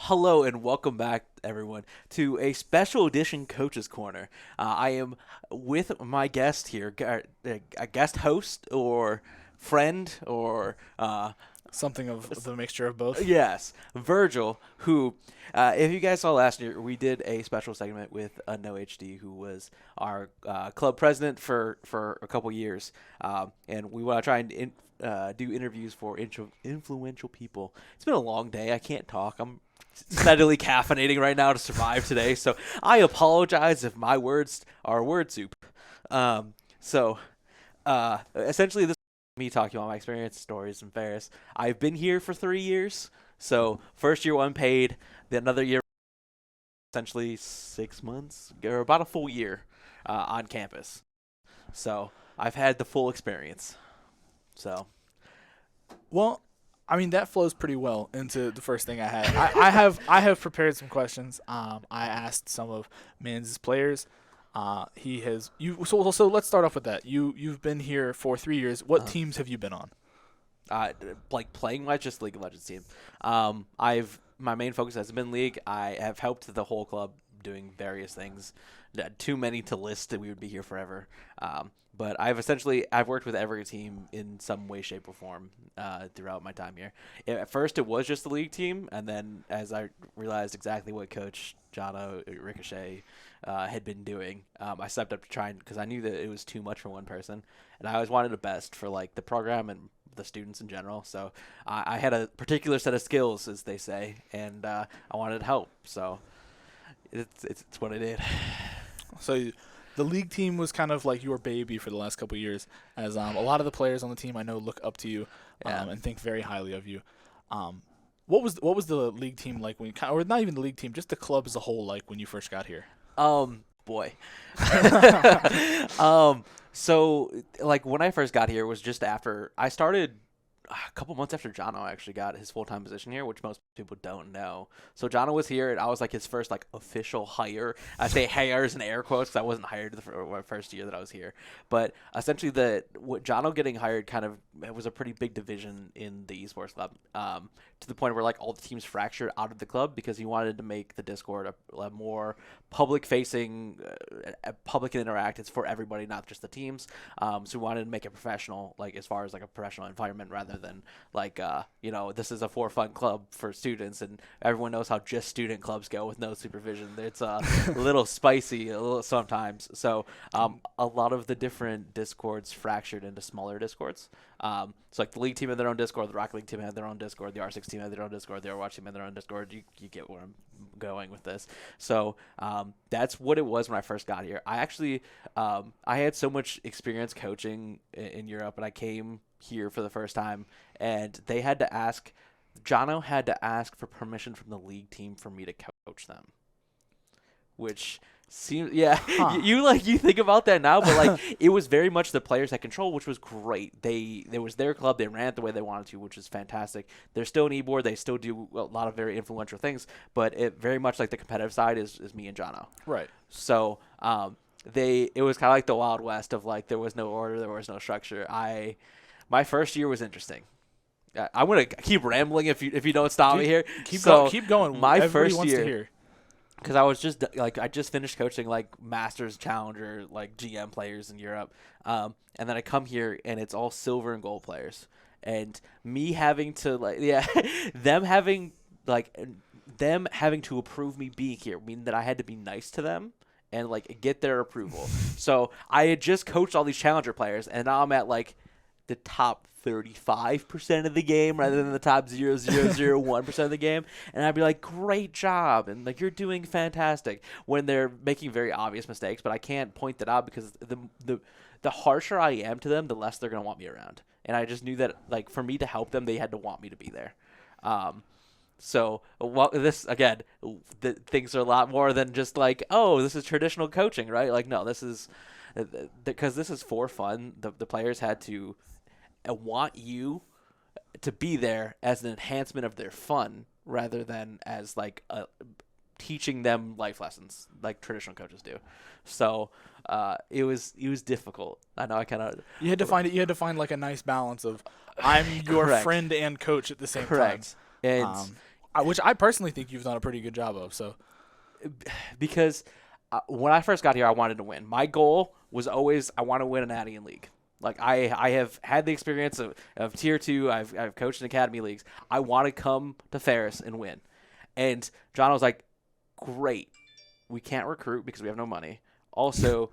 Hello and welcome back, everyone, to a special edition Coach's Corner. I am with my guest here, a guest host or friend or Something of the mixture of both. yes, Virgil. Who, if you guys saw last year, we did a special segment with No HD, who was our club president for a couple years, and we want to try and do interviews for influential people. It's been a long day. I can't talk. I'm steadily caffeinating right now to survive today. So I apologize if my words are word soup. Essentially, this is me talking about my experience, stories, and fairs. I've been here for 3 years. So first year unpaid, then another year, essentially 6 months or about a full year on campus. So I've had the full experience. So Well, I mean that flows pretty well into the first thing I had. I have prepared some questions. I asked some of Mans' players. He has you. So let's start off with that. You've been here for 3 years. What teams have you been on? like playing wise, just League of Legends team. I've my main focus has been League. I have helped the whole club doing various things. Too many to list, that we would be here forever. But I've worked with every team in some way, shape, or form throughout my time here. At first, it was just the League team, and then as I realized exactly what Coach Jono Ricochet had been doing, I stepped up to try because I knew that it was too much for one person, and I always wanted the best for like the program and the students in general. So I had a particular set of skills, as they say, and I wanted to help. So it's what I did. So the league team was kind of like your baby for the last couple of years, as a lot of the players on the team I know look up to you Yeah. and think very highly of you. What was the league team like when or not even the league team, just the club as a whole like when you first got here? Boy. So like when I first got here was just after I started a couple months after Jono actually got his full time position here, which most people don't know. So Jono was here, and I was like his first like official hire. I say hires in air quotes because I wasn't hired my first year that I was here. But essentially, Jono getting hired kind of it was a pretty big division in the esports club. To the point where like all the teams fractured out of the club because he wanted to make the Discord a more public facing, public and interactive. It's for everybody, not just the teams. So we wanted to make it professional, like as far as like a professional environment rather than like this is a for fun club for students and everyone knows how just student clubs go with no supervision. It's a little spicy a little sometimes. So a lot of the different Discords fractured into smaller Discords. So like the League team had their own Discord, the Rocket League team had their own Discord, the R6 team had their own Discord, the Overwatch team had their own Discord. You get where I'm going with this. So that's what it was when I first got here. I actually I had so much experience coaching in Europe, and I came here for the first time, and Jono had to ask for permission from the League team for me to coach them, which seems yeah. Huh. You think about that now, but like it was very much the players had control, which was great. There was their club, they ran it the way they wanted to, which is fantastic. They're still an Ebor, they still do a lot of very influential things, but it very much like the competitive side is me and Jono. Right. So it was kind of like the Wild West of like there was no order, there was no structure. My first year was interesting. I'm gonna keep rambling if you don't stop me here. Keep going. My Everybody first wants year, to hear. because I just finished coaching like Masters Challenger like GM players in Europe, and then I come here and it's all silver and gold players, and me having to like them having them having to approve me being here, meaning that I had to be nice to them and like get their approval. So I had just coached all these Challenger players, and now I'm at like the top 35% of the game rather than the top 0.0001% of the game, and I'd be like, great job, and like you're doing fantastic, when they're making very obvious mistakes, but I can't point that out because the harsher I am to them, the less they're gonna want me around, and I just knew that like for me to help them, they had to want me to be there. This again, things are a lot more than just like, oh, this is traditional coaching, right? Like, no, this is because this is for fun. The players had to want you to be there as an enhancement of their fun rather than as like teaching them life lessons like traditional coaches do. So it was difficult. I know I kind of You had to find it. You had to find like a nice balance of I'm your Correct. friend and coach at the same correct. time. And Um, which I personally think you've done a pretty good job of. So because when I first got here, I wanted to win. My goal was always I want to win an Natty in League. Like I have had the experience of Tier 2. I've coached in Academy Leagues. I want to come to Ferris and win. And John was like, great. We can't recruit because we have no money. Also,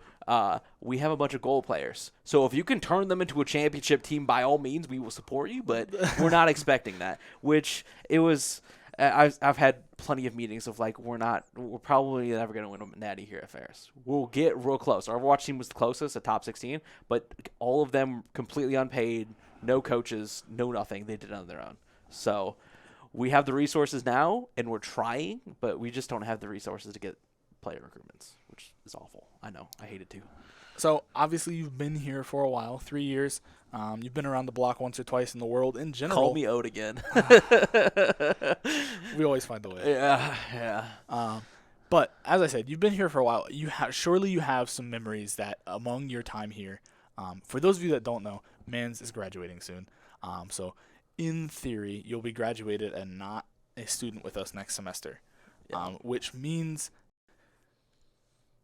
we have a bunch of goal players. So if you can turn them into a championship team, by all means, we will support you. But we're not expecting that. Which it was. I've had plenty of meetings of like we're probably never going to win a Natty here at Ferris. We'll get real close. Our Overwatch team was the closest, at top 16, but all of them completely unpaid, no coaches, no nothing. They did it on their own. So we have the resources now, and we're trying, but we just don't have the resources to get player recruitments, which is awful. I know. I hate it too. So obviously you've been here for a while, 3 years. You've been around the block once or twice in the world in general. Call me Ode again. We always find a way. Yeah. But as I said, you've been here for a while. Surely you have some memories that among your time here. For those of you that don't know, Mans is graduating soon. So in theory, you'll be graduated and not a student with us next semester, which means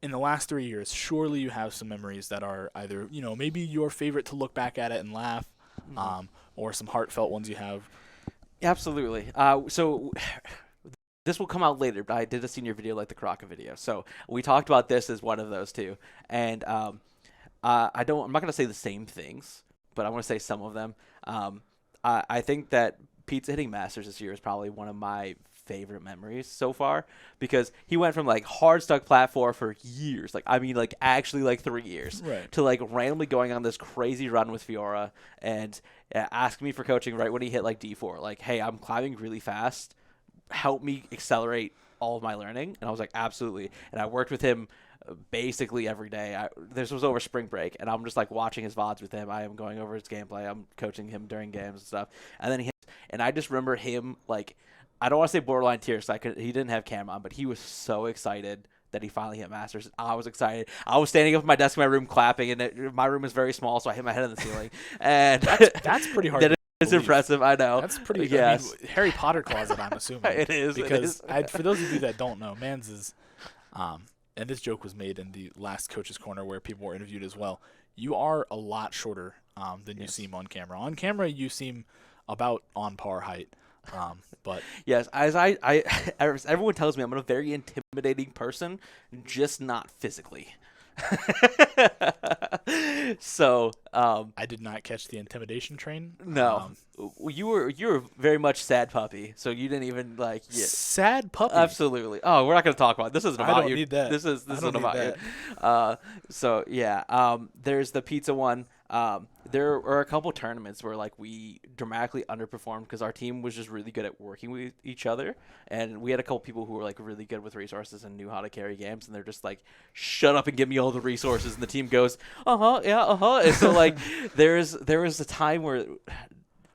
in the last 3 years, surely you have some memories that are either, maybe your favorite to look back at it and laugh, or some heartfelt ones you have. Absolutely. So this will come out later, but I did a senior video like the Karaka video. So we talked about this as one of those too. And I'm not going to say the same things, but I want to say some of them. I think that Pizza hitting Masters this year is probably one of my favorite memories so far, because he went from like hard stuck platform for years, actually 3 years, right, to like randomly going on this crazy run with Fiora and asking me for coaching right when he hit like D4, like, hey, I'm climbing really fast, help me accelerate all of my learning. And I was like, absolutely. And I worked with him basically every day. This was over spring break, and I'm just like watching his VODs with him. I am going over his gameplay. I'm coaching him during games and stuff. And then I just remember him, like, I don't want to say borderline tears. He didn't have camera on, but he was so excited that he finally hit Masters. I was excited. I was standing up in my desk in my room clapping, and my room is very small, so I hit my head on the ceiling. And that's pretty hard. It's impressive, I know. That's pretty. Yes. Harry Potter closet, I'm assuming. It is. Because for those of you that don't know, Mans is, and this joke was made in the last Coach's Corner where people were interviewed as well. You are a lot shorter than you seem on camera. On camera, you seem about on par height. But yes, as everyone tells me, I'm a very intimidating person, just not physically. So I did not catch the intimidation train. No, you were very much sad puppy, so you didn't even like sad puppy. Absolutely. Oh, we're not going to talk about it. This isn't about I don't you. Need that. This isn't about you. So yeah, there's the pizza one. There were a couple tournaments where like we dramatically underperformed because our team was just really good at working with each other, and we had a couple people who were like really good with resources and knew how to carry games, and they're just like, shut up and give me all the resources, and the team goes, and so like there was a time where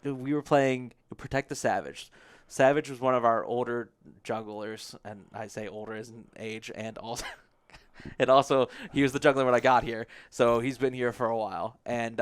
we were playing Protect the Savage. Savage was one of our older jugglers, and I say older as in age, and also he was the juggler when I got here, so he's been here for a while, and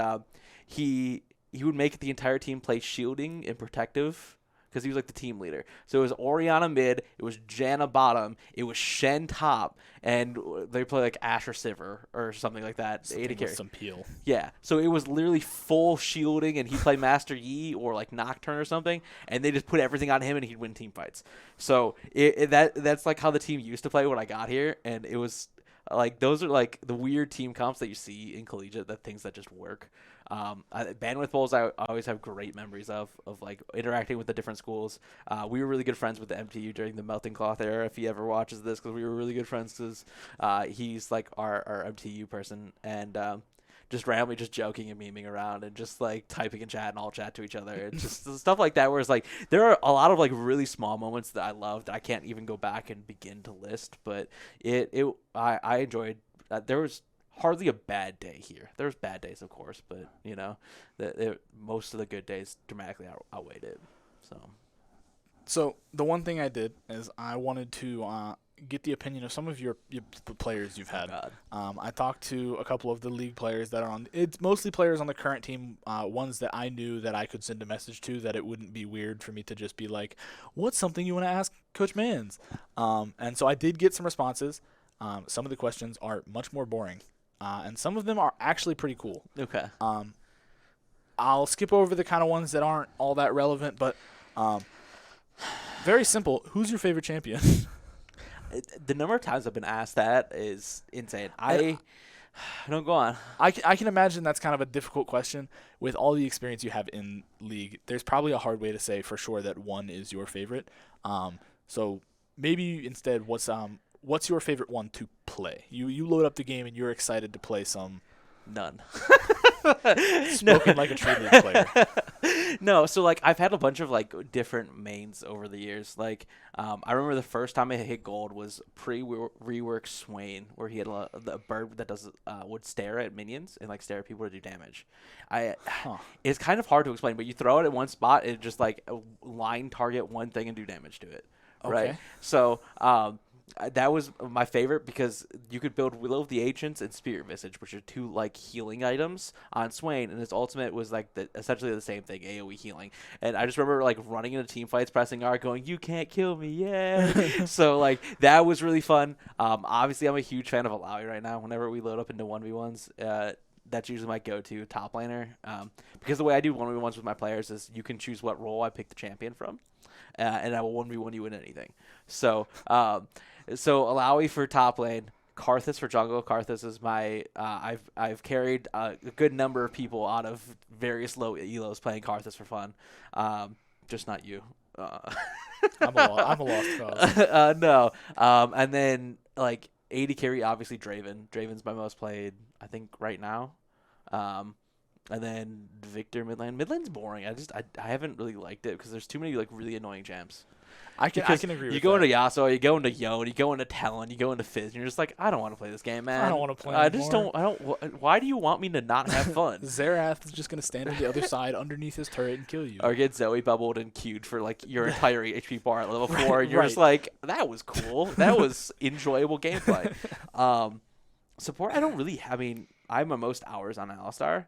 he would make the entire team play shielding and protective because he was like the team leader. So it was Oriana mid, it was Janna bottom, it was Shen top, and they play like Asher Sivir or something like that. Something with some peel. Yeah, so it was literally full shielding, and he'd play Master Yi or like Nocturne or something, and they just put everything on him, and he'd win team fights. So that's like how the team used to play when I got here, and it was like those are like the weird team comps that you see in collegiate, the things that just work. Bandwidth bowls I always have great memories of like interacting with the different schools. We were really good friends with the MTU during the Melting Cloth era, if he ever watches this, because we were really good friends because he's like our MTU person, and just randomly just joking and memeing around and just like typing in chat and all chat to each other. It's just stuff like that where it's like there are a lot of like really small moments that I love that I can't even go back and begin to list, but I enjoyed there was hardly a bad day here. There was bad days, of course, but most of the good days dramatically outweighed it. So the one thing I did is I wanted to get the opinion of some of your players you've had. God. I talked to a couple of the league players that are on. It's mostly players on the current team, ones that I knew that I could send a message to, that it wouldn't be weird for me to just be like, "What's something you want to ask Coach Mans?" And so I did get some responses. Some of the questions are much more boring, and some of them are actually pretty cool. Okay. I'll skip over the kind of ones that aren't all that relevant, but very simple. Who's your favorite champion? The number of times I've been asked that is insane. Don't go on. I can imagine that's kind of a difficult question with all the experience you have in league. There's probably a hard way to say for sure that one is your favorite. So maybe instead, what's your favorite one to play? You load up the game and you're excited to play some. None. Spoken like a true league player. No, so like I've had a bunch of like different mains over the years. Like I remember the first time I hit gold was pre-rework Swain, where he had the bird that does would stare at minions and like stare at people to do damage. It's kind of hard to explain, but you throw it at one spot, it just like line target one thing and do damage to it. Right. Okay. So that was my favorite because you could build Will of the Ancients and Spirit Visage, which are two like healing items on Swain, and his ultimate was like essentially the same thing, AoE healing. And I just remember like running into team fights, pressing R, going, "You can't kill me, yeah!" So like that was really fun. Obviously, I'm a huge fan of Alawi right now. Whenever we load up into 1v1s, that's usually my go-to top laner. Because the way I do 1v1s with my players is you can choose what role I pick the champion from, and I will 1v1 you in anything. So. So Alawi for top lane, Karthus for jungle. Karthus is my I've carried a good number of people out of various low elos playing Karthus for fun. Just not you. I'm a lost cause. No. And then like AD carry, obviously Draven. Draven's my most played, I think, right now. And then Victor mid lane. Mid lane's boring. I haven't really liked it because there's too many like really annoying champs. I can agree with you go that. into Yasuo, you go into Yone, you go into Talon, you go into Fizz, and you're just like, I don't want to play this game, man. I don't want to play I just anymore. don't. Why do you want me to not have fun? Xerath is just going to stand on the other side underneath his turret and kill you. Or get Zoe bubbled and queued for like your entire HP bar at level 4, Right, and you're right. just like, that was cool. That was enjoyable gameplay. Support, I don't really. I mean, I'm the most hours on Alistar.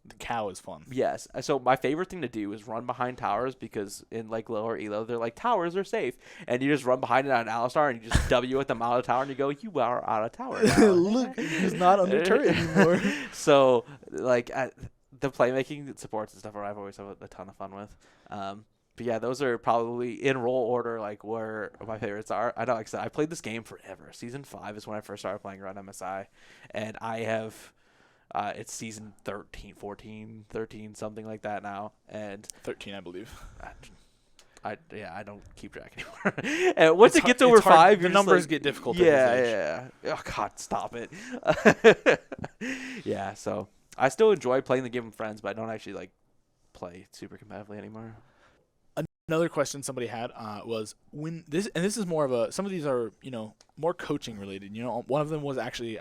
The cow is fun. Yes. So my favorite thing to do is run behind towers because in like lower elo, they're like towers are safe, and you just run behind it on Alistar and you just W at them out of tower and you go, you are out of tower now. Look, he's not under turret anymore. So like the playmaking supports and stuff I've always had a ton of fun with. But yeah, those are probably in role order like where my favorites are. I know, like I said, I played this game forever. Season 5 is when I first started playing around MSI, and I have. It's season 13, 14, 13, something like that now. And 13, I believe. I don't keep track anymore. And once it gets over it's hard. 5, The you're just numbers like, get difficult. At this age. yeah. Oh, God, stop it. Yeah, so I still enjoy playing the game with friends, but I don't actually, like, play super competitively anymore. Another question somebody had was when this, and this is more of a. Some of these are more coaching related. One of them was actually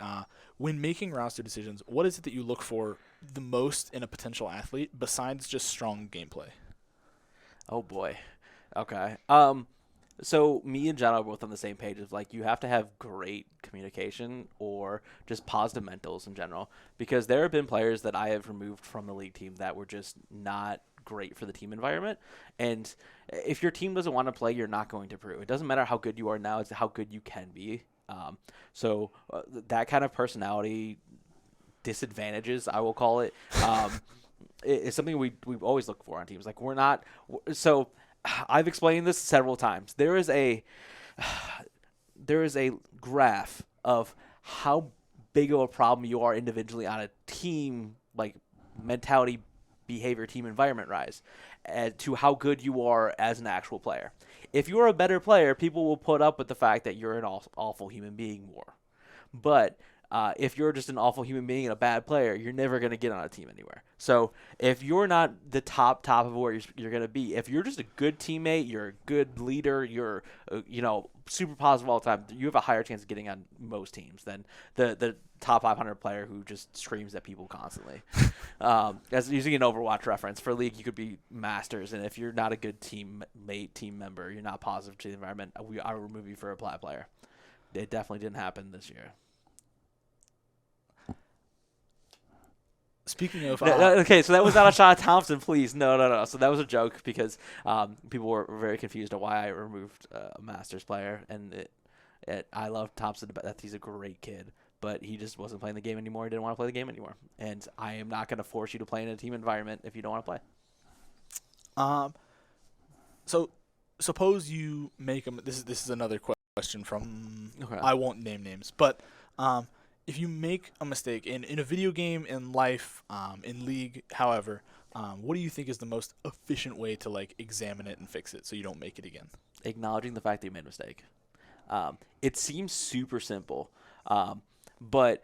when making roster decisions. What is it that you look for the most in a potential athlete besides just strong gameplay? Oh boy. Okay. So me and John are both on the same page of like you have to have great communication or just positive mentals in general, because there have been players that I have removed from the league team that were just not great for the team environment. And if your team doesn't want to play, you're not going to prove. It doesn't matter how good you are now, it's how good you can be. So that kind of personality disadvantages, I will call it, is something we always look for on teams. Like we're not so I've explained this several times. There is a graph of how big of a problem you are individually on a team, like mentality, behavior, team environment rise, to how good you are as an actual player. If you're a better player, people will put up with the fact that you're an awful human being more. But If you're just an awful human being and a bad player, you're never going to get on a team anywhere. So if you're not the top of where you're going to be, if you're just a good teammate, you're a good leader, you're super positive all the time, you have a higher chance of getting on most teams than the top 500 player who just screams at people constantly. As using an Overwatch reference, for League you could be masters, and if you're not a good team member, you're not positive to the environment, I will remove you for a plat player. It definitely didn't happen this year. Speaking of, okay, so that was not a shot at Thompson, please. No. So that was a joke because people were very confused on why I removed a Masters player, and I love Thompson. That he's a great kid, but he just wasn't playing the game anymore. He didn't want to play the game anymore, and I am not going to force you to play in a team environment if you don't want to play. So suppose you make them. This is another question from. Okay. I won't name names, but if you make a mistake in a video game, in life, in League, however, what do you think is the most efficient way to examine it and fix it so you don't make it again? Acknowledging the fact that you made a mistake. It seems super simple, but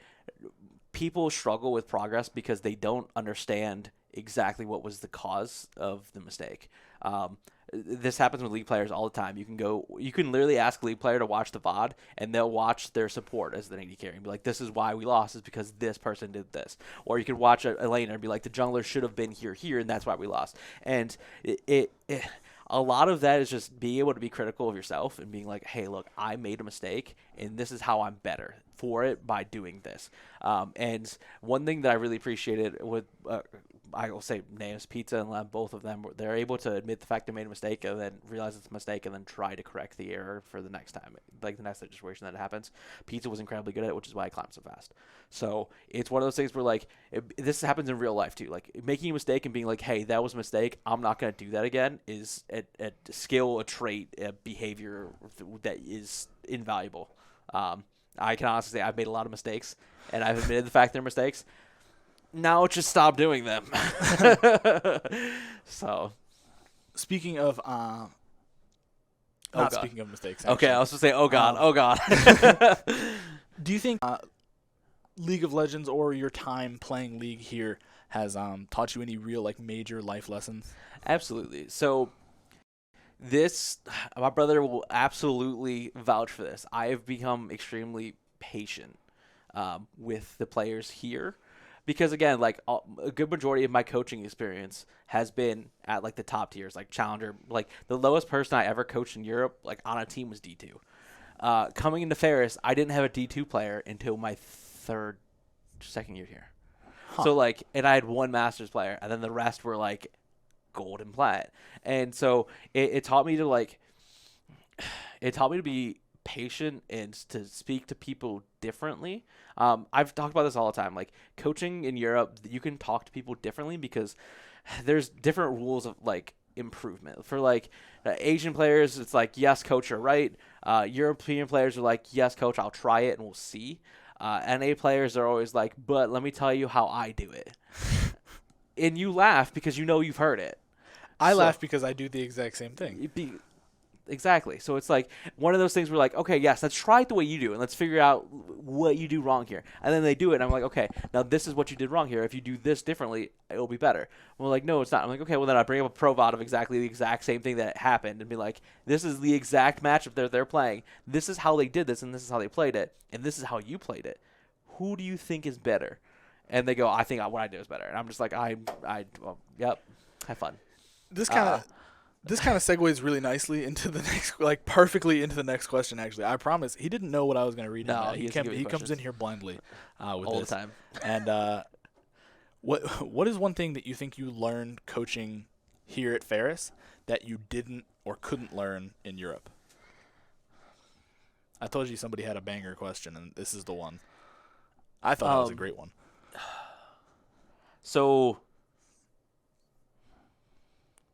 people struggle with progress because they don't understand exactly what was the cause of the mistake. This happens with League players all the time. You can literally ask a League player to watch the VOD, and they'll watch their support as the AD carry and be like, this is why we lost, is because this person did this. Or you could watch a laner and be like, the jungler should have been here, and that's why we lost. And a lot of that is just being able to be critical of yourself and being like, hey, look, I made a mistake, and this is how I'm better for it by doing this. And one thing that I really appreciated with I will say names, Pizza and Lem, both of them, they're able to admit the fact they made a mistake and then realize it's a mistake and then try to correct the error for the next time, like the next situation that happens. Pizza was incredibly good at it, which is why I climbed so fast. So it's one of those things where this happens in real life too. Like making a mistake and being like, hey, that was a mistake, I'm not going to do that again, is a skill, a trait, a behavior that is invaluable. I can honestly say I've made a lot of mistakes, and I've admitted the fact they're mistakes. Now just stop doing them. So, speaking of, speaking of mistakes. Actually. Okay, I was going to say, oh God. Do you think League of Legends or your time playing League here has taught you any real major life lessons? Absolutely. So, my brother will absolutely vouch for this. I have become extremely patient with the players here. Because, again, a good majority of my coaching experience has been at, the top tiers, Challenger. The lowest person I ever coached in Europe, on a team was D2. Coming into Ferris, I didn't have a D2 player until my second year here. Huh. So, and I had one Masters player, and then the rest were, gold and plat. And so it taught me to, it taught me to be patient and to speak to people differently. I've talked about this all the time. Coaching in Europe, you can talk to people differently because there's different rules of improvement. For Asian players, it's yes, coach, you're right. European players are yes, coach, I'll try it and we'll see. NA players are always but let me tell you how I do it. And you laugh because you've heard it. I laugh because I do the exact same thing. Exactly. So it's one of those things where okay, yes, let's try it the way you do, and let's figure out what you do wrong here. And then they do it, and I'm like, okay, now this is what you did wrong here. If you do this differently, it'll be better. Well, no, it's not. I'm like, okay, well then I bring up a pro VOD of exactly the exact same thing that happened, and be like, this is the exact matchup they're playing. This is how they did this, and this is how they played it, and this is how you played it. Who do you think is better? And they go, I think what I did is better. And I'm just like, yep, have fun. This kind of segues really nicely into the next, perfectly into the next question. Actually, I promise he didn't know what I was going to read. No, he comes in here blindly, with all this. The time. And what is one thing that you think you learned coaching here at Ferris that you didn't or couldn't learn in Europe? I told you somebody had a banger question, and this is the one. I thought it was a great one. So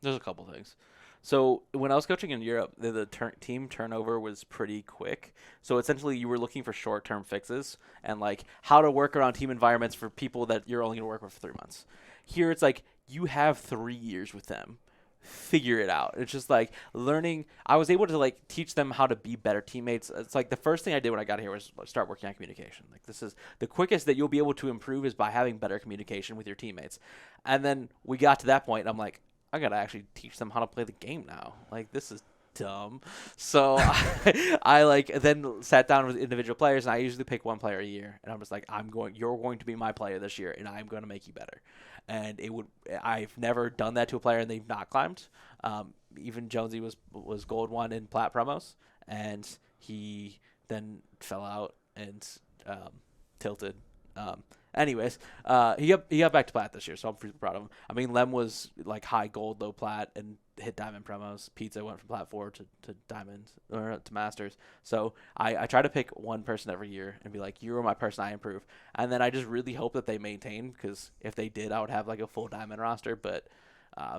there's a couple things. So when I was coaching in Europe, the team turnover was pretty quick. So essentially you were looking for short-term fixes and how to work around team environments for people that you're only going to work with for 3 months. Here it's you have 3 years with them. figure it out. It's just like learning. I was able to like teach them how to be better teammates. It's like the first thing I did when I got here was start working on communication. Like this is the quickest that you'll be able to improve is by having better communication with your teammates. And then we got to that point and I'm like, I got to actually teach them how to play the game now. Like this is dumb. So I like then sat down with individual players and I usually pick one player a year and I'm just like you're going to be my player this year and I'm going to make you better. And I've never done that to a player and they've not climbed. Even Jonesy was gold one in plat promos and he then fell out and tilted. Anyways, he got back to plat this year, so I'm pretty proud of him. I mean, Lem was like high gold, low plat, and hit diamond promos. Pizza went from plat 4 to diamond or to masters. So I try to pick one person every year and be like, you are my person I improve, and then I just really hope that they maintain because if they did, I would have like a full diamond roster, but.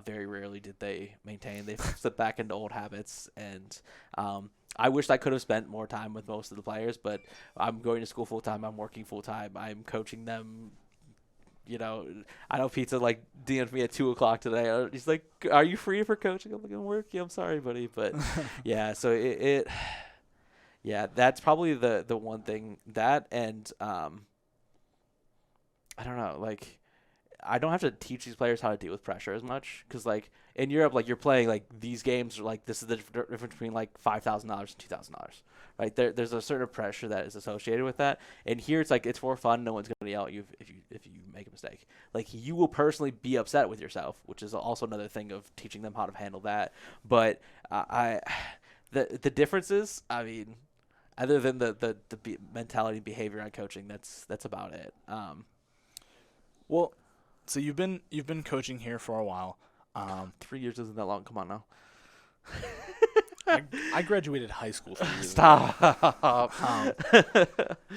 Very rarely did they maintain. They slipped back into old habits, and I wish I could have spent more time with most of the players, but I'm going to school full time. I'm working full time. I'm coaching them. You know, I know Pizza like DM'd me at 2:00 today. He's like, "Are you free for coaching?" I'm like, "I'm working. I'm sorry, buddy," but yeah. So yeah, that's probably the one thing that, and I don't know, like. I don't have to teach these players how to deal with pressure as much because, like, in Europe, like, you're playing, like, these games are, like, this is the difference between, like, $5,000 and $2,000, right? There's a certain pressure that is associated with that. And here it's, like, it's for fun. No one's going to yell at you if you make a mistake. Like, you will personally be upset with yourself, which is also another thing of teaching them how to handle that. But the differences, I mean, other than the mentality and behavior on coaching, that's about it. Well, so you've been coaching here for a while. 3 years isn't that long. Come on now. I graduated high school 3 years Stop.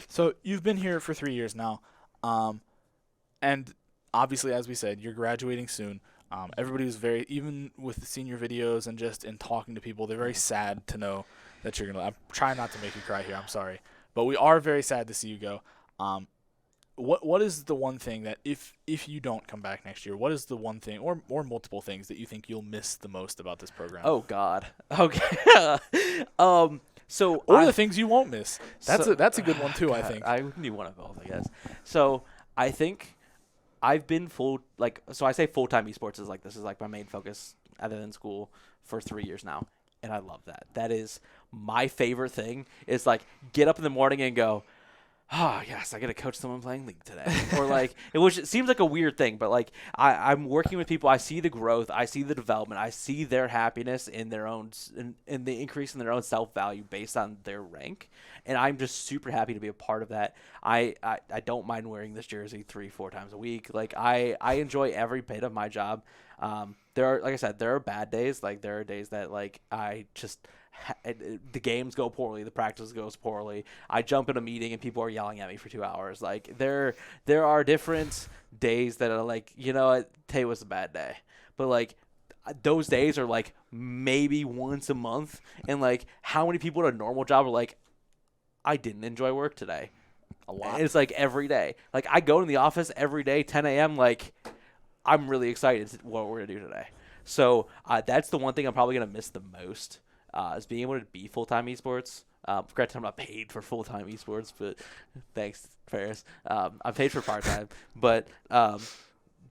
So you've been here for 3 years now, and obviously, as we said, you're graduating soon. Everybody was even with the senior videos and just in talking to people, they're very sad to know that you're gonna. I'm trying not to make you cry here. I'm sorry, but we are very sad to see you go. What is the one thing that if you don't come back next year, what is the one thing or multiple things that you think you'll miss the most about this program? Oh God. Okay. So the things you won't miss. That's a good one too. God, I think I need one of both, I guess. So I think I've been I say full time esports is like this is like my main focus other than school for 3 years now, and I love that. That is my favorite thing. Is like get up in the morning and go. Oh, yes, I got to coach someone playing League today. Or, like, it seems like a weird thing, but, like, I'm working with people. I see the growth. I see the development. I see their happiness in their own in the increase in their own self-value based on their rank. And I'm just super happy to be a part of that. I don't mind wearing this jersey 3-4 times a week. Like, I enjoy every bit of my job. Like I said, there are bad days. Like, there are days that, like, I just – the games go poorly, the practice goes poorly. I jump in a meeting and people are yelling at me for 2 hours. Like there are different days that are like, you know what, today was a bad day. But like those days are like maybe once a month. And like how many people at a normal job are like, I didn't enjoy work today? A lot. And it's like every day. Like I go to the office every day, 10 a.m. Like I'm really excited what we're gonna do today. So that's the one thing I'm probably gonna miss the most. Is being able to be full-time esports. Granted, I'm not paid for full-time esports, but thanks, Ferris. I'm paid for part-time. But,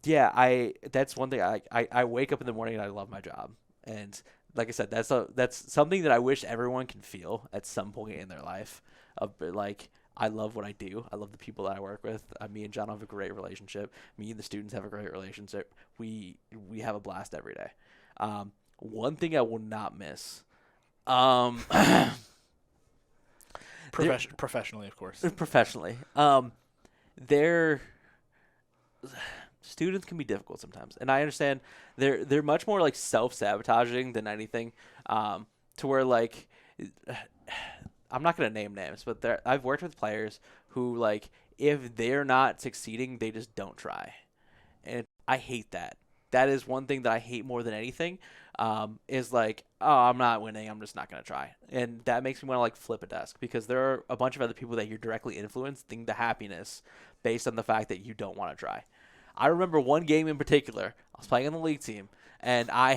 yeah, that's one thing. I wake up in the morning and I love my job. And like I said, that's something that I wish everyone can feel at some point in their life. Like, I love what I do. I love the people that I work with. Me and John have a great relationship. Me and the students have a great relationship. We have a blast every day. One thing I will not miss – professionally, of course. Professionally. Students can be difficult sometimes. And I understand they're much more like self-sabotaging than anything. To where like I'm not going to name names, but I've worked with players who like if they're not succeeding, they just don't try. And I hate that. That is one thing that I hate more than anything. Is like, oh, I'm not winning. I'm just not going to try. And that makes me want to like flip a desk because there are a bunch of other people that you're directly influencing the happiness based on the fact that you don't want to try. I remember one game in particular. I was playing on the league team And I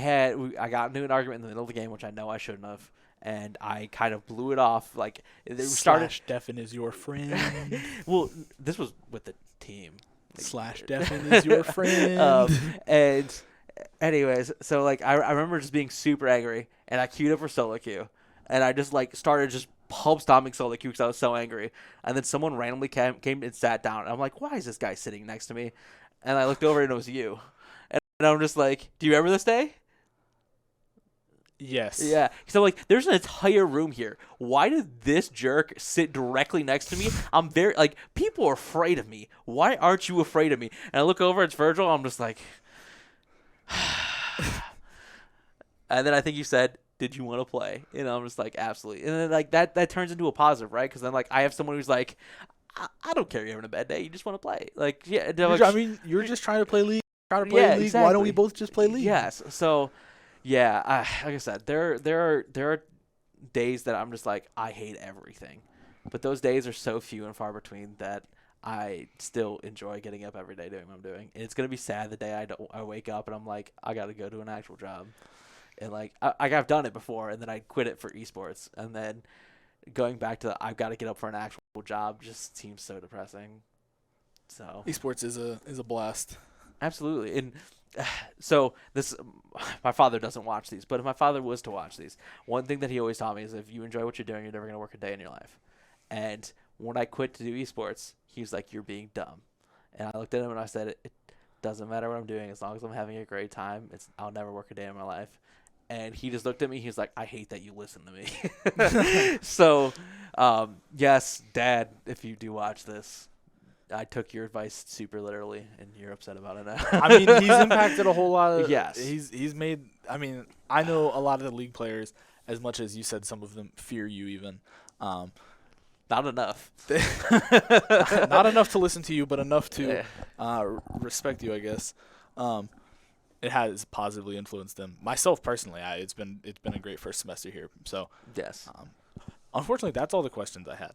got into an argument in the middle of the game, which I know I shouldn't have, and I kind of blew it off. Like it started. Stefan is your friend. Well, this was with the team. Stefan is your friend. And anyways, so like I remember just being super angry, and I queued up for solo queue, and I just like started just pulp stomping solo queue because I was so angry. And then someone randomly came and sat down, and I'm like, why is this guy sitting next to me? And I looked over, and it was you. And I'm just like, do you remember this day? Yes. Yeah. So like, there's an entire room here. Why did this jerk sit directly next to me? I'm very like, people are afraid of me. Why aren't you afraid of me? And I look over, it's Virgil. I'm just like, and then I think you said, did you want to play? And I'm just like, absolutely. And then like that turns into a positive, right? Because then like I have someone who's like, I don't care you're having a bad day. You just want to play. Like, yeah. I mean, you're just trying to play League. Trying to play League. Exactly. Why don't we both just play League? Yes. So, yeah. Like I said, there are days that I'm just like, I hate everything, but those days are so few and far between that I still enjoy getting up every day doing what I'm doing. And it's gonna be sad the day I wake up and I'm like, I got to go to an actual job. And like I've done it before, and then I quit it for esports, and then going back to I've got to get up for an actual job just seems so depressing. So esports is a blast. Absolutely. And so this, my father doesn't watch these, but if my father was to watch these, one thing that he always taught me is if you enjoy what you're doing, you're never going to work a day in your life. And when I quit to do esports, he was like, you're being dumb. And I looked at him and I said, it doesn't matter what I'm doing. As long as I'm having a great time, I'll never work a day in my life. And he just looked at me. He's like, I hate that you listen to me. So, yes, Dad, if you do watch this, I took your advice super literally, and you're upset about it now. I mean, he's impacted a whole lot of. Yes. He's made. I mean, I know a lot of the League players, as much as you said some of them fear you even. Not enough. Not enough to listen to you, but enough to respect you, I guess. It has positively influenced them. Myself personally, it's been a great first semester here. So yes. Unfortunately, that's all the questions I had.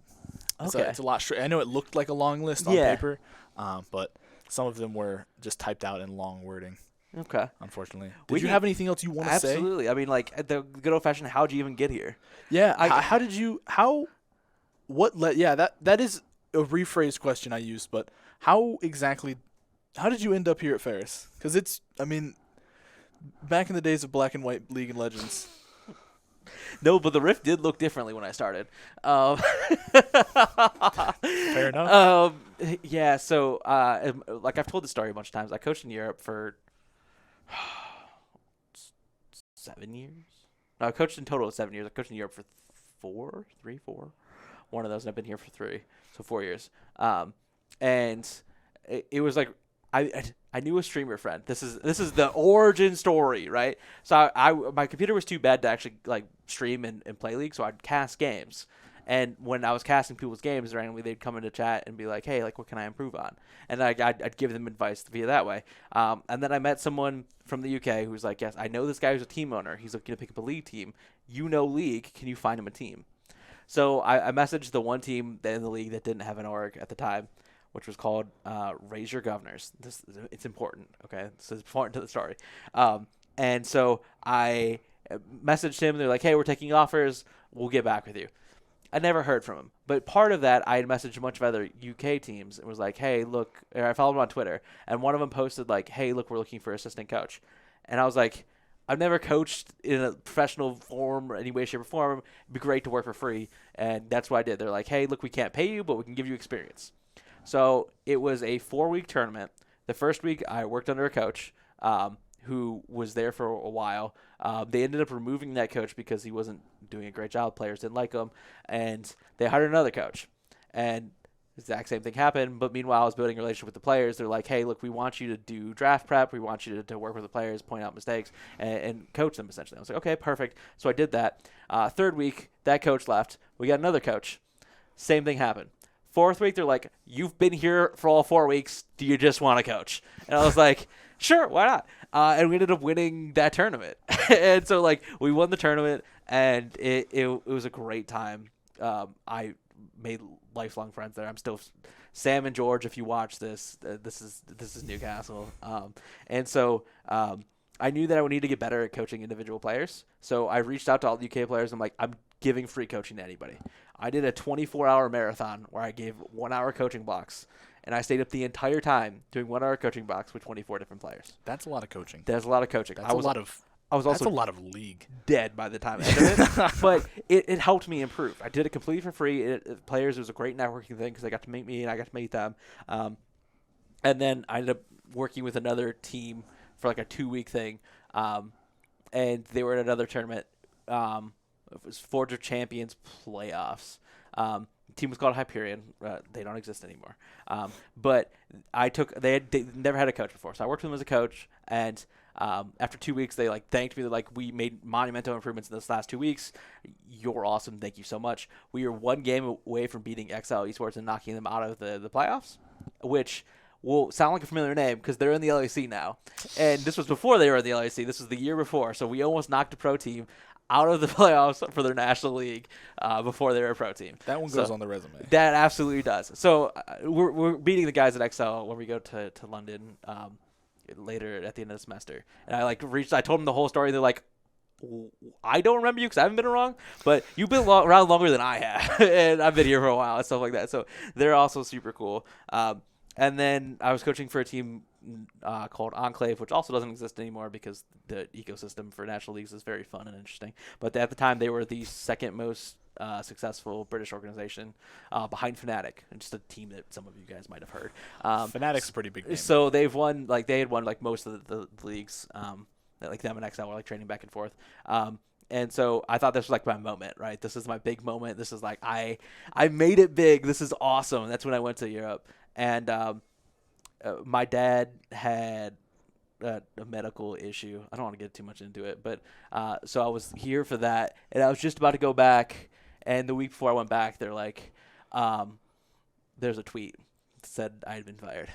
Okay. It's a lot. I know it looked like a long list on paper, but some of them were just typed out in long wording. Okay. Unfortunately. Did you have anything else you want to say? Absolutely. I mean, like the good old fashioned. How'd you even get here? Yeah. How did you? How? What? That is a rephrased question I used, but how exactly? How did you end up here at Ferris? Because it's. I mean, back in the days of Black and White League of Legends. No, but the Rift did look differently when I started. Fair enough. Yeah, so like I've told the story a bunch of times. I coached in Europe for 7 years. No, I coached in total 7 years. I coached in Europe for 4. One of those, and I've been here for 3, so 4 years. And it was like I knew a streamer friend. This is the origin story, right? So my computer was too bad to actually like stream and play League, so I'd cast games. And when I was casting people's games, randomly they'd come into chat and be like, "Hey, like, what can I improve on?" And I'd give them advice via that way. And then I met someone from the UK who was like, "Yes, I know this guy who's a team owner. He's looking to pick up a League team. You know League? Can you find him a team?" So I messaged the one team in the league that didn't have an org at the time, which was called Raise Your Governors. It's important, okay? This is important to the story. And so I messaged him. They're like, "Hey, we're taking offers. We'll get back with you." I never heard from him. But part of that, I had messaged a bunch of other UK teams and was like, "Hey, look," or I followed him on Twitter, and one of them posted like, "Hey, look, we're looking for assistant coach." And I was like, I've never coached in a professional form or any way, shape, or form. It'd be great to work for free. And that's what I did. They're like, "Hey, look, we can't pay you, but we can give you experience." So it was a 4-week tournament. The first week, I worked under a coach who was there for a while. They ended up removing that coach because he wasn't doing a great job. Players didn't like him. And they hired another coach. And the exact same thing happened. But meanwhile, I was building a relationship with the players. They're like, "Hey, look, we want you to do draft prep. We want you to work with the players, point out mistakes, and coach them, essentially." I was like, "Okay, perfect." So I did that. Third week, that coach left. We got another coach. Same thing happened. Fourth week, they're like, "You've been here for all 4 weeks. Do you just want to coach?" And I was like, "Sure, why not?" And we ended up winning that tournament. And so, like, we won the tournament, and it was a great time. I made lifelong friends there. I'm still Sam and George. If you watch this, this is Newcastle. And so I knew that I would need to get better at coaching individual players. So I reached out to all the UK players. I'm like, I'm giving free coaching to anybody. I did a 24-hour marathon where I gave 1-hour coaching blocks, and I stayed up the entire time doing 1-hour coaching blocks with 24 different players. That's a lot of coaching. That's a lot of coaching. I was also a lot of league. dead by the time I ended it, but it helped me improve. I did it completely for free. Players, it was a great networking thing because they got to meet me and I got to meet them. And then I ended up working with another team for like a 2-week thing, and they were at another tournament. It was Forge of Champions playoffs. The team was called Hyperion. They don't exist anymore. But they never had a coach before, so I worked with them as a coach. And after 2 weeks, they thanked me. They're like, we made monumental improvements in this last 2 weeks. You're awesome. Thank you so much. We are 1 game away from beating XL Esports and knocking them out of the playoffs, which will sound like a familiar name because they're in the LEC now. And this was before they were in the LEC. This was the year before. So we almost knocked a pro team out of the playoffs for their national league before they were a pro team. That one goes on the resume. That absolutely does. So we're beating the guys at XL when we go to London later at the end of the semester. And I I told them the whole story. They're like, I don't remember you because I haven't been around, but you've been around longer than I have, and I've been here for a while and stuff like that. So they're also super cool. And then I was coaching for a team called Enclave, which also doesn't exist anymore because the ecosystem for national leagues is very fun and interesting. But at the time, they were the second most successful British organization behind Fnatic, and just a team that some of you guys might have heard. Fnatic's a pretty big name. So they've won, they had won most of the leagues, them and XL were training back and forth. And so I thought this was my moment, right? This is my big moment. This is I made it big. This is awesome. That's when I went to Europe. And my dad had a medical issue. I don't want to get too much into it, but so I was here for that, and I was just about to go back. And the week before I went back, they're like, "There's a tweet that said I had been fired,"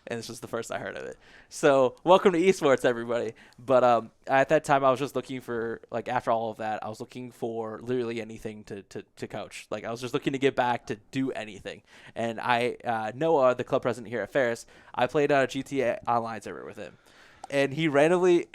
and this was the first I heard of it. So welcome to esports, everybody. But at that time, I was just looking for after all of that, I was looking for literally anything to coach. I was just looking to get back to do anything. And Noah, the club president here at Ferris, I played on a GTA Online server with him. And he randomly,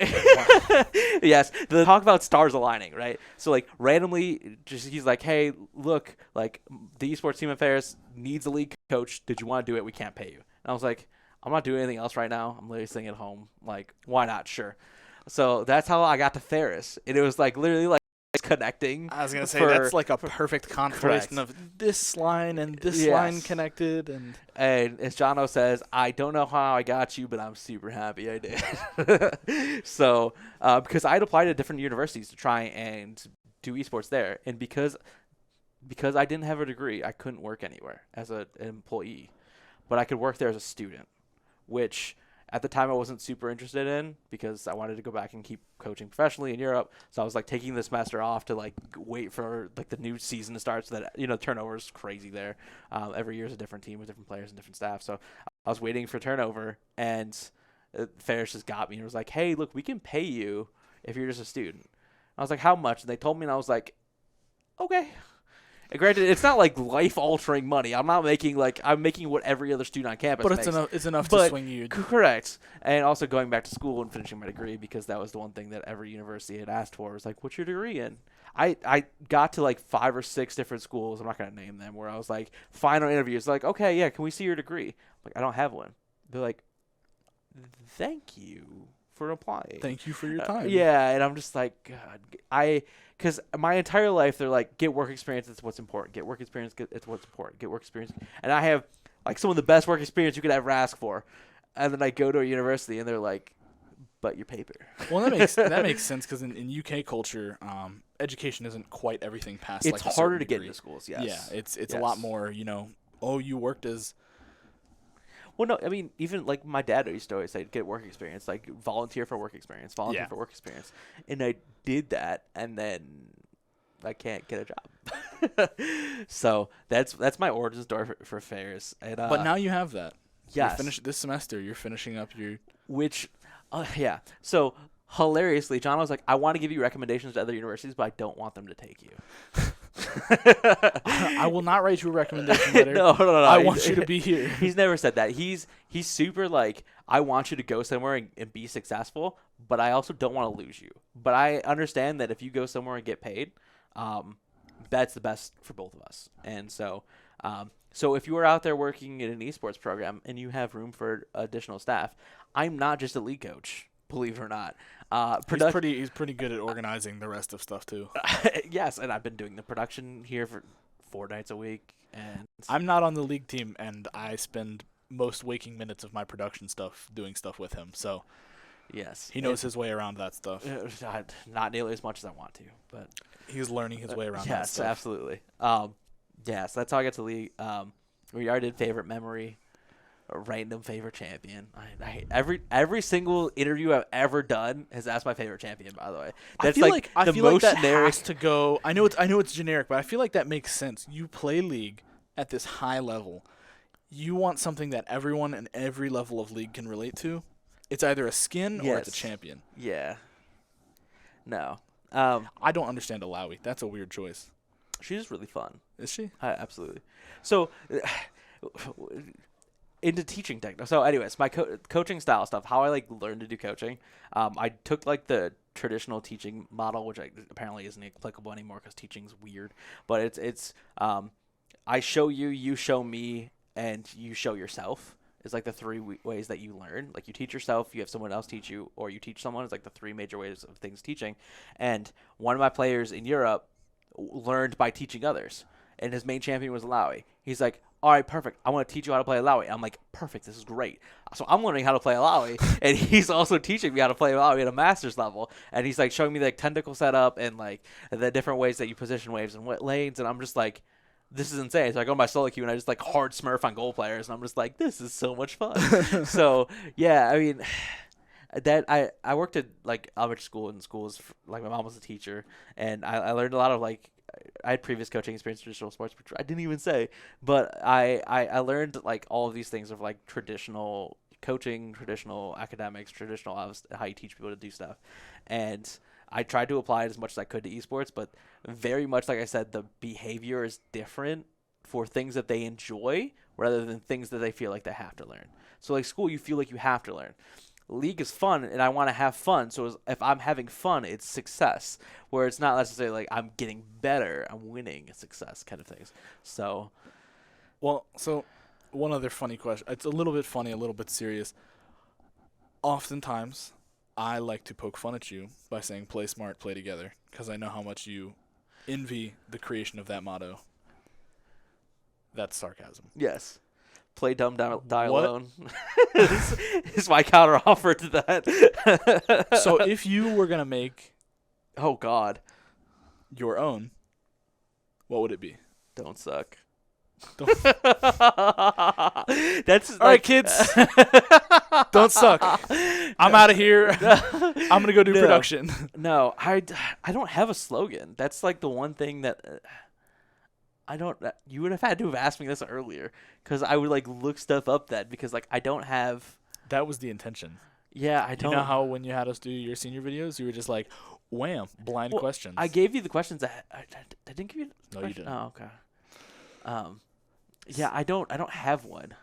yes, the talk about stars aligning, right? So randomly, he's like, "Hey, look, the esports team at Ferris needs a league coach. Did you want to do it? We can't pay you." And I was like, "I'm not doing anything else right now. I'm literally sitting at home. Why not? Sure." So that's how I got to Ferris, and it was literally connecting. I was gonna say that's a perfect confluence of this line and this line connected, and as Jono says, I don't know how I got you, but I'm super happy I did. So because I had applied to different universities to try and do esports there, and because I didn't have a degree, I couldn't work anywhere as an employee, but I could work there as a student, which at the time I wasn't super interested in because I wanted to go back and keep coaching professionally in Europe. So I was taking the semester off to wait for the new season to start so that turnover is crazy there. Every year is a different team with different players and different staff. So I was waiting for turnover, and Ferris just got me and was like, "Hey, look, we can pay you if you're just a student." I was like, "How much?" And they told me, and I was like, "Okay." And granted, it's not life-altering money. I'm not making I'm making what every other student on campus but makes. It's enough to swing you. Correct. And also going back to school and finishing my degree, because that was the one thing that every university had asked for, was "What's your degree in?" I got to 5 or 6 different schools. I'm not going to name them, where I was final interviews. "Okay, yeah, can we see your degree?" I'm "I don't have one." They're like, "Thank you for applying. Thank you for your time." Yeah, and I'm just God, because my entire life they're get work experience. It's what's important. Get work experience. It's what's important. Get work experience. And I have some of the best work experience you could ever ask for. And then I go to a university and they're like, "But your paper." Well, that makes sense because in UK culture, education isn't quite everything past. It's a harder to degree. get into schools. Yes. Yeah, it's a lot more. Oh, you worked as. Well, no, I mean, even my dad used to always say, "Get work experience, volunteer for work experience, volunteer for work experience," and I did that, and then I can't get a job. So that's my origin story for Ferris. And, but now you have that. Yes. This semester, you're finishing up your. Yeah. So hilariously, John was like, "I want to give you recommendations to other universities, but I don't want them to take you." I will not write you a recommendation letter. No. I want you to be here. He's never said that. He's super like, I want you to go somewhere and be successful, but I also don't want to lose you. But I understand that if you go somewhere and get paid, that's the best for both of us. And so, so if you are out there working in an esports program and you have room for additional staff, I'm not just a league coach, believe it or not. He's pretty good at organizing the rest of stuff too. Yes, and I've been doing the production here for 4 nights a week. And I'm not on the league team, and I spend most waking minutes of my production stuff doing stuff with him. So yes, he knows his way around that stuff. Not nearly as much as I want to, but he's learning his way around that yes, stuff. absolutely. Yes, that's how I got to league. We already did favorite memory, a random favorite champion. I every single interview I've ever done has asked my favorite champion. By the way, that's I the feel most like that generic. has to go. I know it's generic, but I feel like that makes sense. You play League at this high level. You want something that everyone in every level of League can relate to. It's either a skin or it's a Yes. champion. Yeah. No. I don't understand Alawi. That's a weird choice. She's just really fun. Is she? Absolutely. So, into teaching technique. So, anyways, my coaching style stuff. How I learned to do coaching. I took the traditional teaching model, which apparently isn't applicable anymore because teaching's weird. But it's I show you, you show me, and you show yourself. Is the 3 ways that you learn. Like you teach yourself, you have someone else teach you, or you teach someone. It's the 3 major ways of things teaching. And one of my players in Europe learned by teaching others, and his main champion was Alawi. He's like, all right, perfect. I want to teach you how to play Alawi. I'm like, perfect. This is great. So I'm learning how to play Alawi, and he's also teaching me how to play Alawi at a master's level. And he's showing me tentacle setup and the different ways that you position waves and what lanes. And I'm just like, this is insane. So I go to my solo queue and I just hard smurf on goal players, and I'm just like, this is so much fun. So yeah, I mean, that I worked at elementary school and schools. My mom was a teacher, and I learned a lot of I had previous coaching experience in traditional sports, which I didn't even say, but I learned all of these things of traditional coaching, traditional academics, traditional how you teach people to do stuff, and I tried to apply it as much as I could to esports, but very much like I said, the behavior is different for things that they enjoy rather than things that they feel like they have to learn. So school, you feel like you have to learn. League is fun, and I want to have fun. So if I'm having fun, it's success. Where it's not necessarily I'm getting better, I'm winning. It's success kind of things. So, Well, so one other funny question. It's a little bit funny, a little bit serious. Oftentimes, I like to poke fun at you by saying play smart, play together, because I know how much you envy the creation of that motto. That's sarcasm. yes. Play dumb, die What? alone is my counter offer to that. So if you were going to make Oh, God. your own, what would it be? Don't suck. Don't- That's All right, kids. Don't suck. I'm out of here. I'm going to go do No. production. No, I don't have a slogan. That's the one thing that I don't. You would have had to have asked me this earlier, because I would look stuff up then, because I don't have. That was the intention. Yeah, I You don't know how when you had us do your senior videos, you were just like, wham, blind Well, questions. I gave you the questions that I didn't give you. The No, you question? didn't. Oh, okay. Yeah, I don't have one.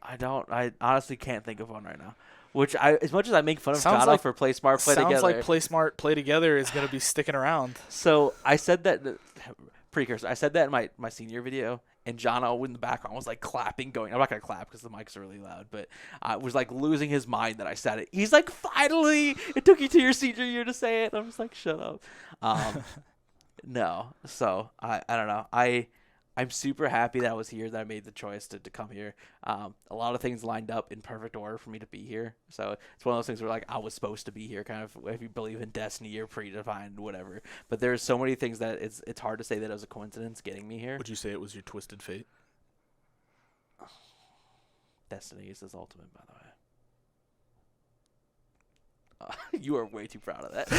I honestly can't think of one right now. Which as much as I make fun of Sounds Jado like- for play smart, play Sounds together. like play smart, play together is going to be sticking around. So I said that precursor. I said that in my senior video, and Jono in the background was clapping, going. I'm not gonna clap because the mics are really loud, but I was losing his mind that I said it. He's like, finally, it took you to your senior year to say it. I'm just like, shut up. No. So I don't know. I'm super happy that I was here, that I made the choice to come here. A lot of things lined up in perfect order for me to be here. So it's one of those things where I was supposed to be here, kind of, if you believe in destiny or predefined, whatever. But there's so many things that it's hard to say that it was a coincidence getting me here. Would you say it was your twisted fate? Destiny is his ultimate, by the way. You are way too proud of that.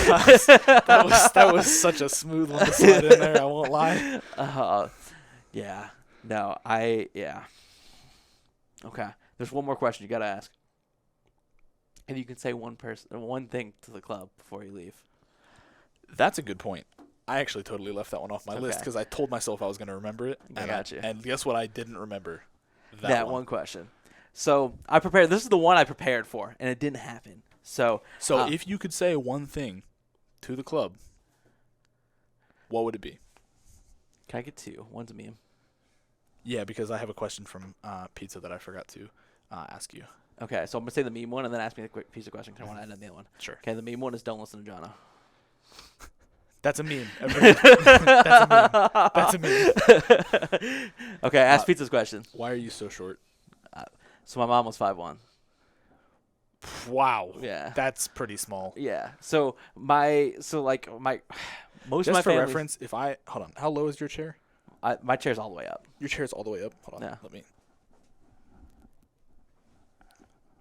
That was such a smooth one to slide in there, I won't lie. Yeah. No, yeah. Okay. There's one more question you got to ask. And you can say one thing to the club before you leave. That's a good point. I actually totally left that one off my list Okay. because I told myself I was going to remember it. I got you. And guess what? I didn't remember That one question. So I prepared. This is the one I prepared for, and it didn't happen. So if you could say one thing to the club, what would it be? can I get two? One's a meme. Yeah, because I have a question from Pizza that I forgot to ask you. Okay, so I'm gonna say the meme one, and then ask me a quick piece of question because I want to end on the other one. Sure. Okay, the meme one is don't listen to Jono. That's a meme. That's a meme. That's a meme. Okay, ask Pizza's question. Why are you so short? So my mom was 5'1". Wow. Yeah. That's pretty small. Yeah. So my most of Just my for family. reference, hold on, how low is your chair? My chair's all the way up. Your chair's all the way up. Hold on, Yeah. let me.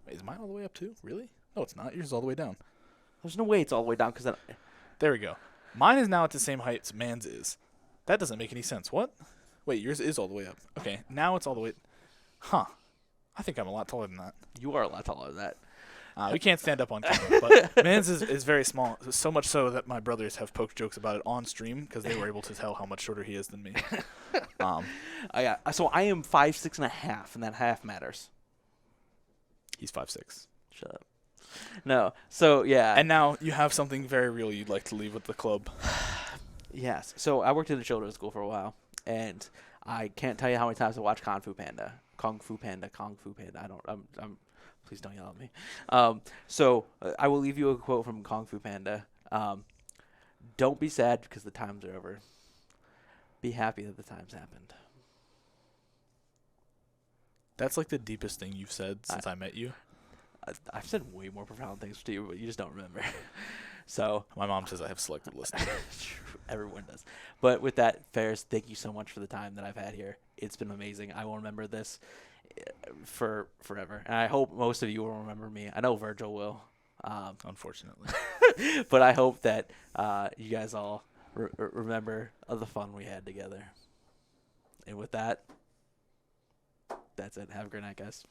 Wait, is mine all the way up too? Really? No, it's not. Yours is all the way down. There's no way it's all the way down because then. There we go. Mine is now at the same height as man's is. That doesn't make any sense. What? Wait, yours is all the way up. Okay, now it's all the way. Huh. I think I'm a lot taller than that. You are a lot taller than that. We can't stand up on camera, but man's is very small. So much so that my brothers have poked jokes about it on stream because they were able to tell how much shorter he is than me. So I am 5'6.5", and that half matters. He's 5'6". Shut up. No. So yeah. And now you have something very real you'd like to leave with the club. Yes. So I worked in a children's school for a while, and I can't tell you how many times I watched Kung Fu Panda. Please don't yell at me. So I will leave you a quote from Kung Fu Panda. Don't be sad because the times are over. Be happy that the times happened. That's like the deepest thing you've said since I met you. I've said way more profound things to you, but you just don't remember. So My mom says I have selective listening. everyone does. But with that, Ferris, thank you so much for the time that I've had here. It's been amazing. I will remember this for forever, and I hope most of you will remember me. I know Virgil will. Unfortunately. But I hope that you guys all remember the fun we had together. And with that, that's it. Have a great night, guys.